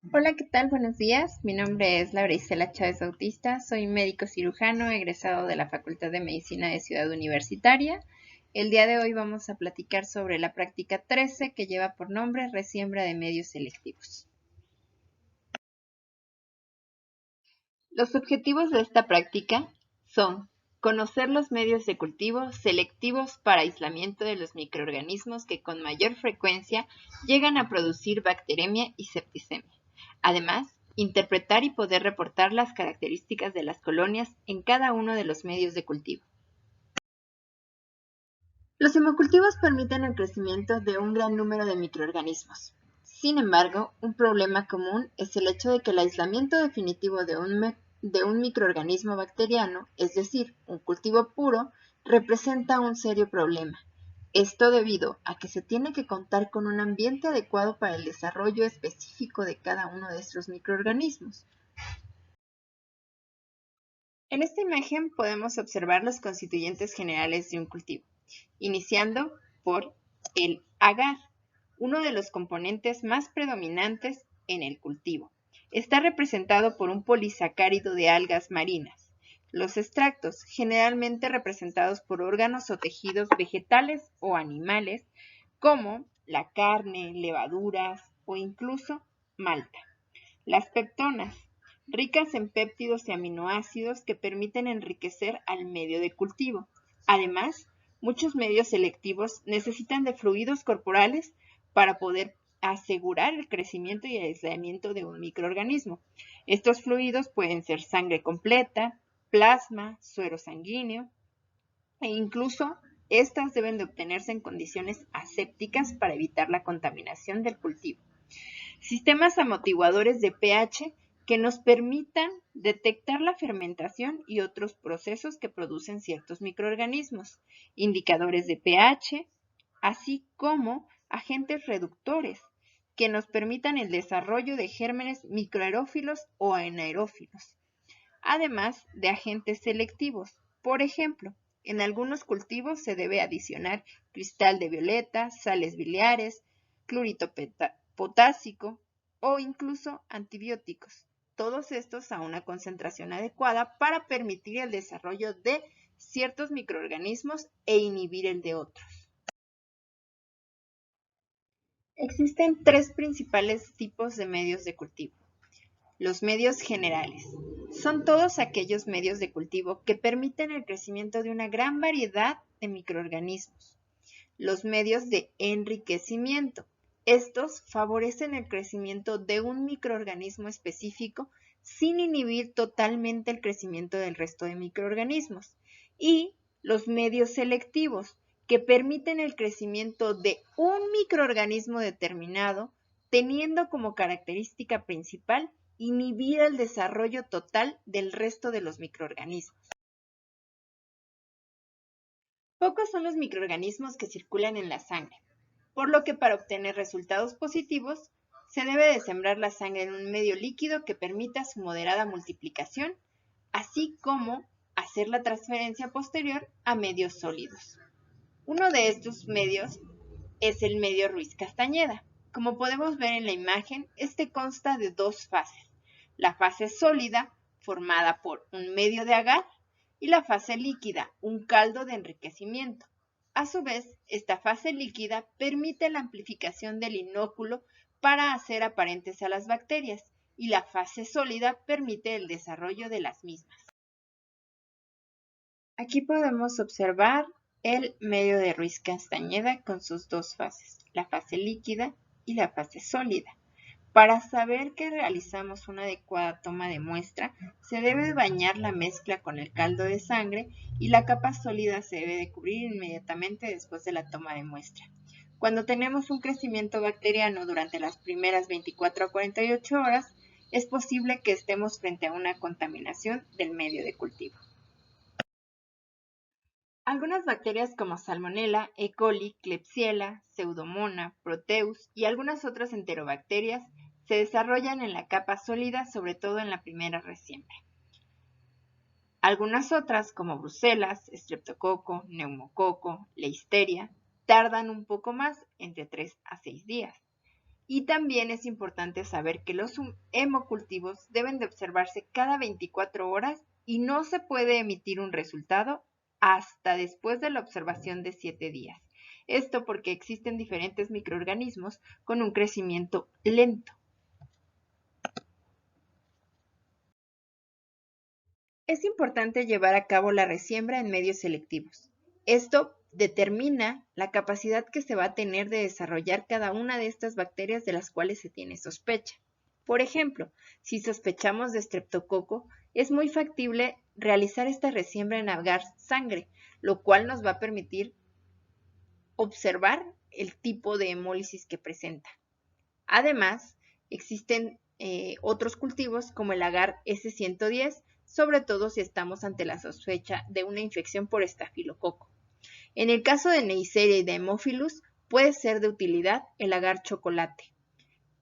Hola, ¿qué tal? Buenos días. Mi nombre es Laura Isela Chávez Bautista. Soy médico cirujano egresado de la Facultad de Medicina de Ciudad Universitaria. El día de hoy vamos a platicar sobre la práctica 13 que lleva por nombre resiembra de medios selectivos. Los objetivos de esta práctica son conocer los medios de cultivo selectivos para aislamiento de los microorganismos que con mayor frecuencia llegan a producir bacteremia y septicemia. Además, interpretar y poder reportar las características de las colonias en cada uno de los medios de cultivo. Los hemocultivos permiten el crecimiento de un gran número de microorganismos. Sin embargo, un problema común es el hecho de que el aislamiento definitivo de un microorganismo bacteriano, es decir, un cultivo puro, representa un serio problema. Esto debido a que se tiene que contar con un ambiente adecuado para el desarrollo específico de cada uno de estos microorganismos. En esta imagen podemos observar los constituyentes generales de un cultivo, iniciando por el agar, uno de los componentes más predominantes en el cultivo. Está representado por un polisacárido de algas marinas. Los extractos, generalmente representados por órganos o tejidos vegetales o animales, como la carne, levaduras o incluso malta. Las peptonas, ricas en péptidos y aminoácidos que permiten enriquecer al medio de cultivo. Además, muchos medios selectivos necesitan de fluidos corporales para poder asegurar el crecimiento y aislamiento de un microorganismo. Estos fluidos pueden ser sangre completa, plasma, suero sanguíneo e incluso estas deben de obtenerse en condiciones asépticas para evitar la contaminación del cultivo. Sistemas amortiguadores de pH que nos permitan detectar la fermentación y otros procesos que producen ciertos microorganismos, indicadores de pH, así como agentes reductores que nos permitan el desarrollo de gérmenes microaerófilos o anaerófilos, además de agentes selectivos. Por ejemplo, en algunos cultivos se debe adicionar cristal de violeta, sales biliares, clorito potásico o incluso antibióticos. Todos estos a una concentración adecuada para permitir el desarrollo de ciertos microorganismos e inhibir el de otros. Existen tres principales tipos de medios de cultivo. Los medios generales son todos aquellos medios de cultivo que permiten el crecimiento de una gran variedad de microorganismos. Los medios de enriquecimiento. Estos favorecen el crecimiento de un microorganismo específico sin inhibir totalmente el crecimiento del resto de microorganismos. Y los medios selectivos, que permiten el crecimiento de un microorganismo determinado, teniendo como característica principal inhibir el desarrollo total del resto de los microorganismos. Pocos son los microorganismos que circulan en la sangre, por lo que para obtener resultados positivos se debe de sembrar la sangre en un medio líquido que permita su moderada multiplicación, así como hacer la transferencia posterior a medios sólidos. Uno de estos medios es el medio Ruiz-Castañeda. Como podemos ver en la imagen, este consta de dos fases. La fase sólida, formada por un medio de agar, y la fase líquida, un caldo de enriquecimiento. A su vez, esta fase líquida permite la amplificación del inóculo para hacer aparentes a las bacterias, y la fase sólida permite el desarrollo de las mismas. Aquí podemos observar el medio de Ruiz-Castañeda con sus dos fases, la fase líquida y la fase sólida. Para saber que realizamos una adecuada toma de muestra, se debe bañar la mezcla con el caldo de sangre y la capa sólida se debe de cubrir inmediatamente después de la toma de muestra. Cuando tenemos un crecimiento bacteriano durante las primeras 24 a 48 horas, es posible que estemos frente a una contaminación del medio de cultivo. Algunas bacterias como Salmonella, E. coli, Klebsiella, Pseudomonas, Proteus y algunas otras enterobacterias se desarrollan en la capa sólida, sobre todo en la primera resiembra. Algunas otras, como Bruselas, Streptococo, Neumococo, Listeria, tardan un poco más, entre 3 a 6 días. Y también es importante saber que los hemocultivos deben de observarse cada 24 horas y no se puede emitir un resultado hasta después de la observación de 7 días. Esto porque existen diferentes microorganismos con un crecimiento lento. Es importante llevar a cabo la resiembra en medios selectivos. Esto determina la capacidad que se va a tener de desarrollar cada una de estas bacterias de las cuales se tiene sospecha. Por ejemplo, si sospechamos de estreptococo, es muy factible realizar esta resiembra en agar sangre, lo cual nos va a permitir observar el tipo de hemólisis que presenta. Además, existen otros cultivos como el agar S110, sobre todo si estamos ante la sospecha de una infección por estafilococo. En el caso de Neisseria y de Haemophilus, puede ser de utilidad el agar chocolate.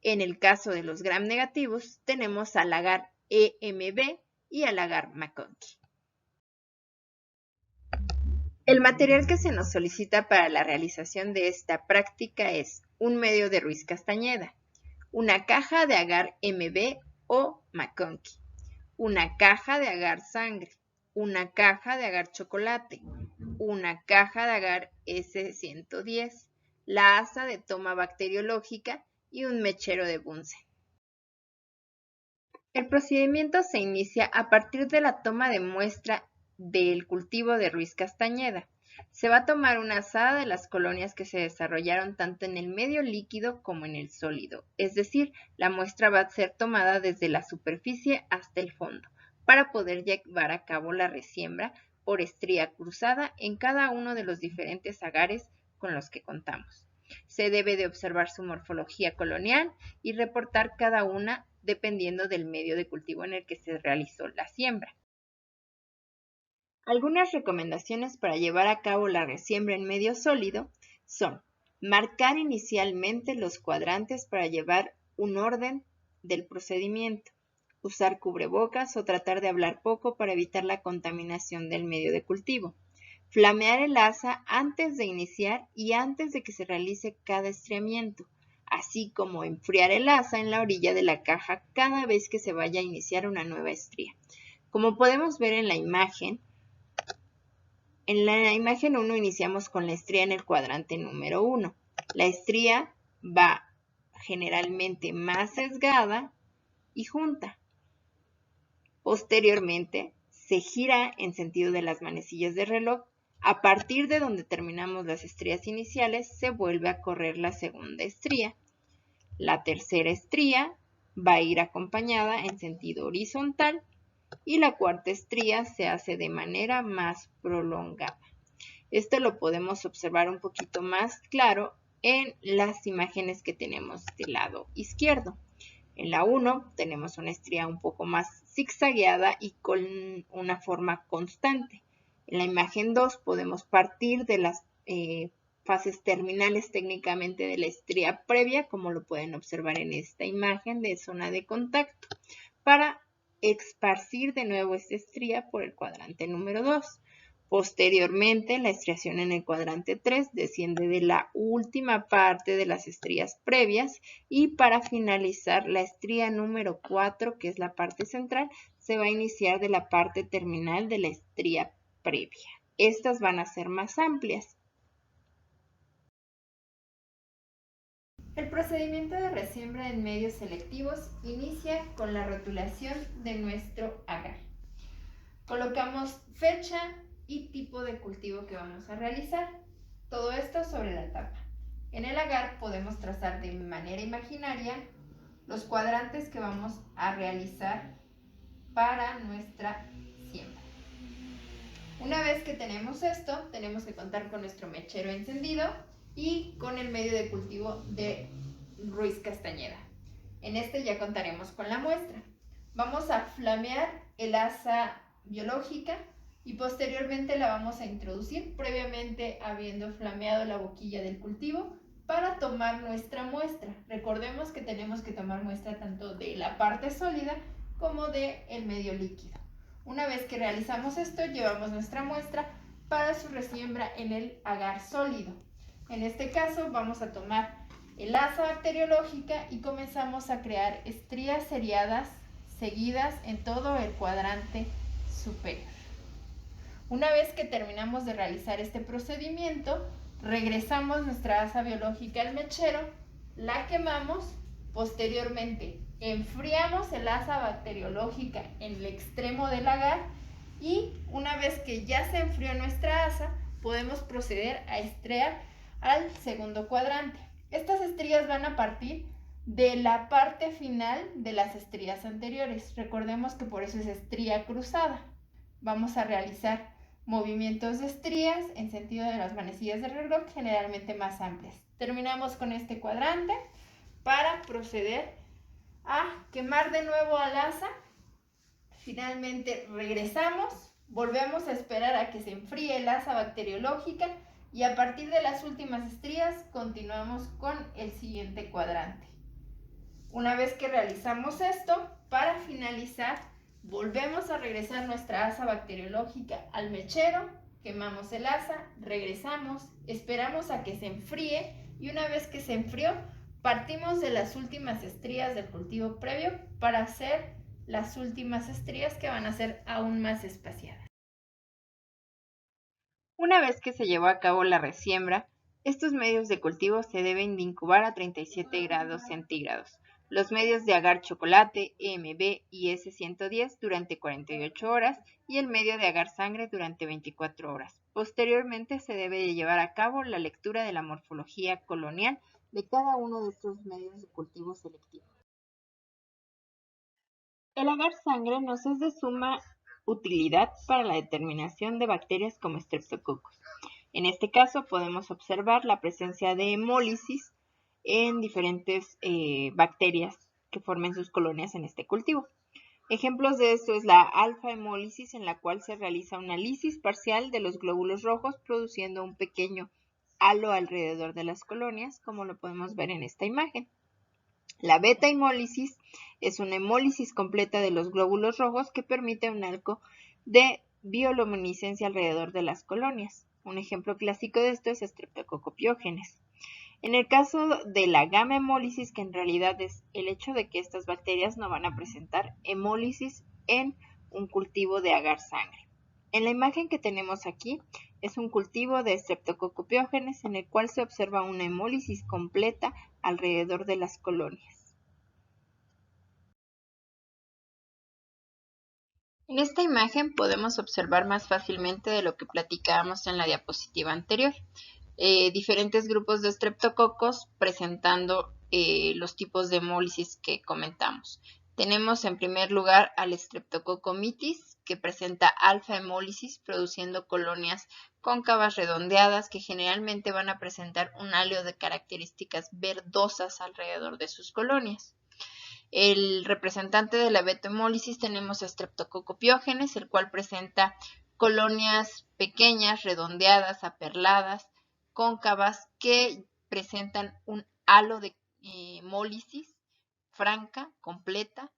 En el caso de los gram negativos, tenemos al agar EMB y al agar McConkey. El material que se nos solicita para la realización de esta práctica es un medio de Ruiz Castañeda, una caja de agar MB o McConkey, una caja de agar sangre, una caja de agar chocolate, una caja de agar S110, la asa de toma bacteriológica y un mechero de Bunsen. El procedimiento se inicia a partir de la toma de muestra del cultivo de Ruiz Castañeda. Se va a tomar una asada de las colonias que se desarrollaron tanto en el medio líquido como en el sólido, es decir, la muestra va a ser tomada desde la superficie hasta el fondo, para poder llevar a cabo la resiembra por estría cruzada en cada uno de los diferentes agares con los que contamos. Se debe de observar su morfología colonial y reportar cada una dependiendo del medio de cultivo en el que se realizó la siembra. Algunas recomendaciones para llevar a cabo la resiembra en medio sólido son marcar inicialmente los cuadrantes para llevar un orden del procedimiento, usar cubrebocas o tratar de hablar poco para evitar la contaminación del medio de cultivo, flamear el asa antes de iniciar y antes de que se realice cada estriamiento, así como enfriar el asa en la orilla de la caja cada vez que se vaya a iniciar una nueva estría. Como podemos ver en la imagen 1 iniciamos con la estría en el cuadrante número 1. La estría va generalmente más sesgada y junta. Posteriormente, se gira en sentido de las manecillas de reloj. A partir de donde terminamos las estrías iniciales, se vuelve a correr la segunda estría. La tercera estría va a ir acompañada en sentido horizontal y la cuarta estría se hace de manera más prolongada. Esto lo podemos observar un poquito más claro en las imágenes que tenemos del lado izquierdo. En la 1 tenemos una estría un poco más zigzagueada y con una forma constante. En la imagen 2 podemos partir de las fases terminales técnicamente de la estría previa, como lo pueden observar en esta imagen de zona de contacto, para esparcir de nuevo esta estría por el cuadrante número 2. Posteriormente, la estriación en el cuadrante 3 desciende de la última parte de las estrías previas y para finalizar la estría número 4, que es la parte central, se va a iniciar de la parte terminal de la estría previa. Estas van a ser más amplias. El procedimiento de resiembra en medios selectivos inicia con la rotulación de nuestro agar. Colocamos fecha y tipo de cultivo que vamos a realizar. Todo esto sobre la tapa. En el agar podemos trazar de manera imaginaria los cuadrantes que vamos a realizar para nuestra siembra. Una vez que tenemos esto, tenemos que contar con nuestro mechero encendido y con el medio de cultivo de Ruiz Castañeda. En este ya contaremos con la muestra. Vamos a flamear el asa biológica y posteriormente la vamos a introducir, previamente habiendo flameado la boquilla del cultivo, para tomar nuestra muestra. Recordemos que tenemos que tomar muestra tanto de la parte sólida como del medio líquido. Una vez que realizamos esto, llevamos nuestra muestra para su resiembra en el agar sólido. En este caso vamos a tomar el asa bacteriológica y comenzamos a crear estrías seriadas seguidas en todo el cuadrante superior. Una vez que terminamos de realizar este procedimiento, regresamos nuestra asa biológica al mechero, la quemamos, posteriormente enfriamos el asa bacteriológica en el extremo del agar y una vez que ya se enfrió nuestra asa, podemos proceder a estrear al segundo cuadrante. Estas estrías van a partir de la parte final de las estrías anteriores. Recordemos que por eso es estría cruzada. Vamos a realizar movimientos de estrías en sentido de las manecillas del reloj, generalmente más amplias. Terminamos con este cuadrante para proceder a quemar de nuevo al asa. Finalmente regresamos, volvemos a esperar a que se enfríe el asa bacteriológica y a partir de las últimas estrías continuamos con el siguiente cuadrante. Una vez que realizamos esto, para finalizar, volvemos a regresar nuestra asa bacteriológica al mechero, quemamos el asa, regresamos, esperamos a que se enfríe y una vez que se enfrió, partimos de las últimas estrías del cultivo previo para hacer las últimas estrías que van a ser aún más espaciadas. Una vez que se llevó a cabo la resiembra, estos medios de cultivo se deben de incubar a 37 grados centígrados. Los medios de agar chocolate, EMB y S110 durante 48 horas y el medio de agar sangre durante 24 horas. Posteriormente se debe de llevar a cabo la lectura de la morfología colonial de cada uno de estos medios de cultivo selectivos. El agar sangre nos es de suma utilidad para la determinación de bacterias como Streptococcus. En este caso podemos observar la presencia de hemólisis en diferentes bacterias que formen sus colonias en este cultivo. Ejemplos de esto es la alfa-hemólisis, en la cual se realiza una lisis parcial de los glóbulos rojos produciendo un pequeño halo alrededor de las colonias, como lo podemos ver en esta imagen. La beta-hemólisis es una hemólisis completa de los glóbulos rojos que permite un arco de bioluminiscencia alrededor de las colonias. Un ejemplo clásico de esto es Streptococcus pyogenes. En el caso de la gamma-hemólisis, que en realidad es el hecho de que estas bacterias no van a presentar hemólisis en un cultivo de agar sangre. En la imagen que tenemos aquí es un cultivo de Streptococcus pyogenes en el cual se observa una hemólisis completa alrededor de las colonias. En esta imagen podemos observar más fácilmente de lo que platicábamos en la diapositiva anterior. Diferentes grupos de estreptococos presentando los tipos de hemólisis que comentamos. Tenemos en primer lugar al Streptococcus mitis, que presenta alfa-hemólisis produciendo colonias cóncavas redondeadas que generalmente van a presentar un halo de características verdosas alrededor de sus colonias. El representante de la beta-hemólisis tenemos a Streptococcus pyogenes, el cual presenta colonias pequeñas, redondeadas, aperladas, cóncavas, que presentan un halo de hemólisis franca, completa,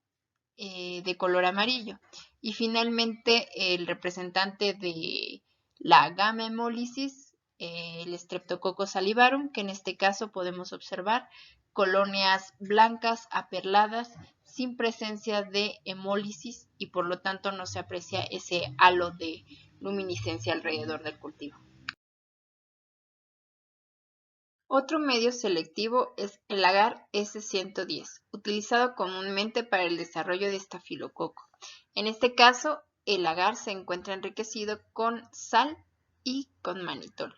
de color amarillo. Y finalmente el representante de la gamma hemólisis, el Streptococcus salivarum, que en este caso podemos observar colonias blancas, aperladas, sin presencia de hemólisis y por lo tanto no se aprecia ese halo de luminiscencia alrededor del cultivo. Otro medio selectivo es el agar S110, utilizado comúnmente para el desarrollo de estafilococo. En este caso, el agar se encuentra enriquecido con sal y con manitol.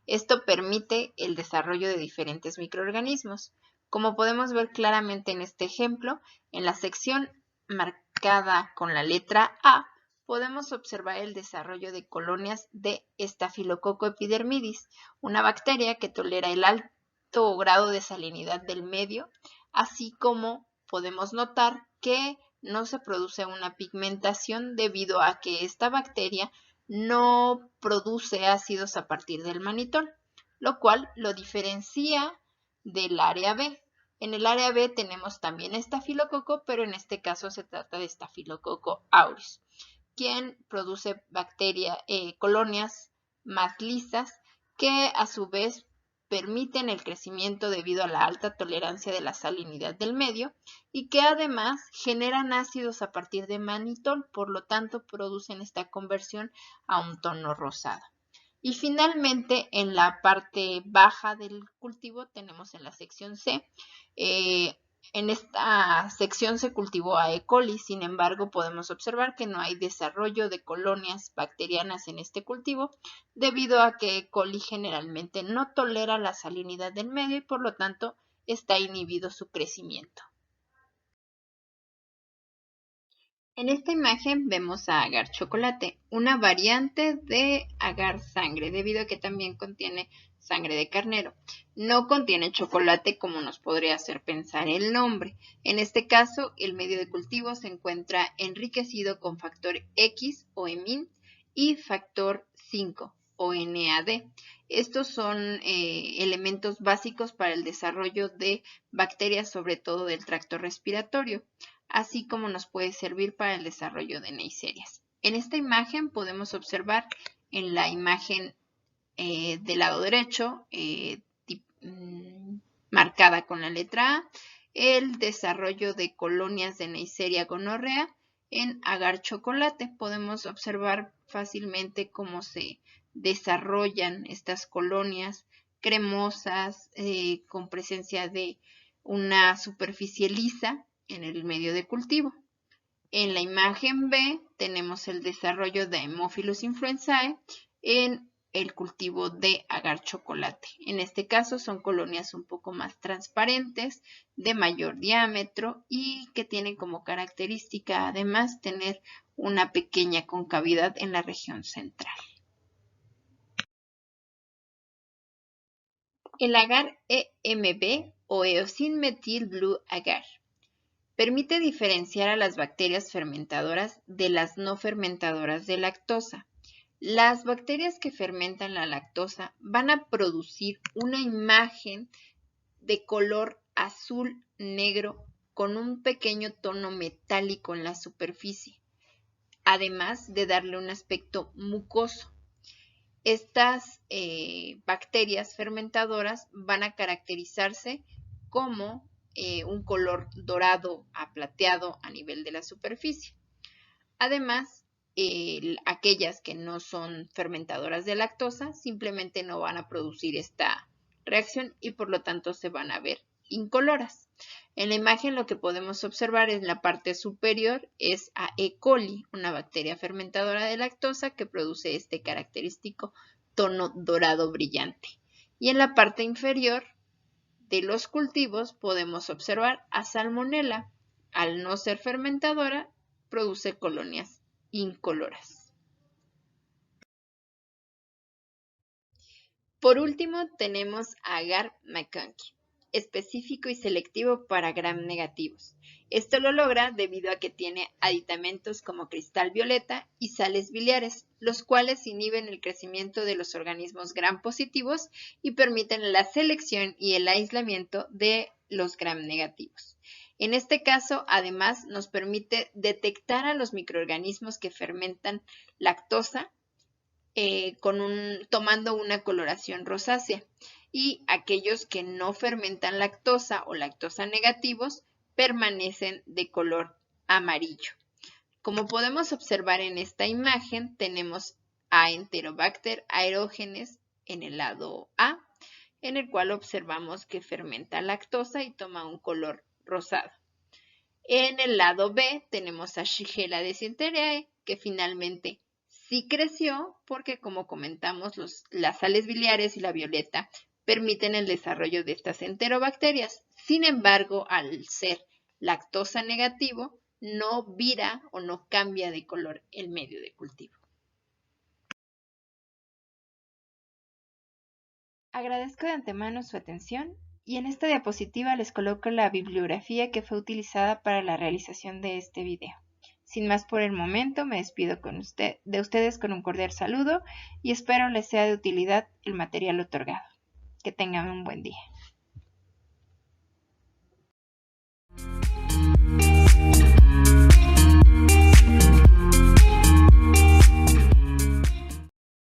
Esto permite el desarrollo de diferentes microorganismos. Como podemos ver claramente en este ejemplo, en la sección marcada con la letra A, podemos observar el desarrollo de colonias de Staphylococcus epidermidis, una bacteria que tolera el alto grado de salinidad del medio, así como podemos notar que no se produce una pigmentación debido a que esta bacteria no produce ácidos a partir del manitol, lo cual lo diferencia del área B. En el área B tenemos también estafilococo, pero en este caso se trata de Staphylococcus aureus, quien produce colonias más lisas que a su vez permiten el crecimiento debido a la alta tolerancia de la salinidad del medio y que además generan ácidos a partir de manitol, por lo tanto producen esta conversión a un tono rosado. Y finalmente, en la parte baja del cultivo tenemos en la sección C, en esta sección se cultivó a E. coli, sin embargo podemos observar que no hay desarrollo de colonias bacterianas en este cultivo debido a que E. coli generalmente no tolera la salinidad del medio y por lo tanto está inhibido su crecimiento. En esta imagen vemos a agar chocolate, una variante de agar sangre, debido a que también contiene sangre de carnero. No contiene chocolate como nos podría hacer pensar el nombre. En este caso, el medio de cultivo se encuentra enriquecido con factor X o emin y factor 5 o NAD. Estos son elementos básicos para el desarrollo de bacterias, sobre todo del tracto respiratorio, así como nos puede servir para el desarrollo de neiserias. En esta imagen podemos observar en la imagen del lado derecho, marcada con la letra A, el desarrollo de colonias de Neisseria gonorrea en agar chocolate. Podemos observar fácilmente cómo se desarrollan estas colonias cremosas con presencia de una superficie lisa en el medio de cultivo. En la imagen B tenemos el desarrollo de Haemophilus influenzae en el cultivo de agar chocolate. En este caso son colonias un poco más transparentes, de mayor diámetro y que tienen como característica además tener una pequeña concavidad en la región central. El agar EMB o Eosin Methyl Blue Agar permite diferenciar a las bacterias fermentadoras de las no fermentadoras de lactosa. Las bacterias que fermentan la lactosa van a producir una imagen de color azul negro con un pequeño tono metálico en la superficie, además de darle un aspecto mucoso. Estas bacterias fermentadoras van a caracterizarse como un color dorado a plateado a nivel de la superficie. Además, aquellas que no son fermentadoras de lactosa simplemente no van a producir esta reacción y por lo tanto se van a ver incoloras. En la imagen lo que podemos observar en la parte superior es a E. coli, una bacteria fermentadora de lactosa que produce este característico tono dorado brillante. Y en la parte inferior de los cultivos podemos observar a Salmonella. Al no ser fermentadora, produce colonias incoloras. Por último, tenemos a agar McConkey, específico y selectivo para gram negativos. Esto lo logra debido a que tiene aditamentos como cristal violeta y sales biliares, los cuales inhiben el crecimiento de los organismos gram positivos y permiten la selección y el aislamiento de los gram negativos. En este caso, además, nos permite detectar a los microorganismos que fermentan lactosa tomando una coloración rosácea, y aquellos que no fermentan lactosa o lactosa negativos permanecen de color amarillo. Como podemos observar en esta imagen, tenemos a Enterobacter aerogenes en el lado A, en el cual observamos que fermenta lactosa y toma un color rosado. En el lado B tenemos a Shigella dysenteriae, que finalmente sí creció porque, como comentamos, las sales biliares y la violeta permiten el desarrollo de estas enterobacterias. Sin embargo, al ser lactosa negativo, no vira o no cambia de color el medio de cultivo. Agradezco de antemano su atención y en esta diapositiva les coloco la bibliografía que fue utilizada para la realización de este video. Sin más por el momento, me despido de ustedes con un cordial saludo y espero les sea de utilidad el material otorgado. Que tengan un buen día.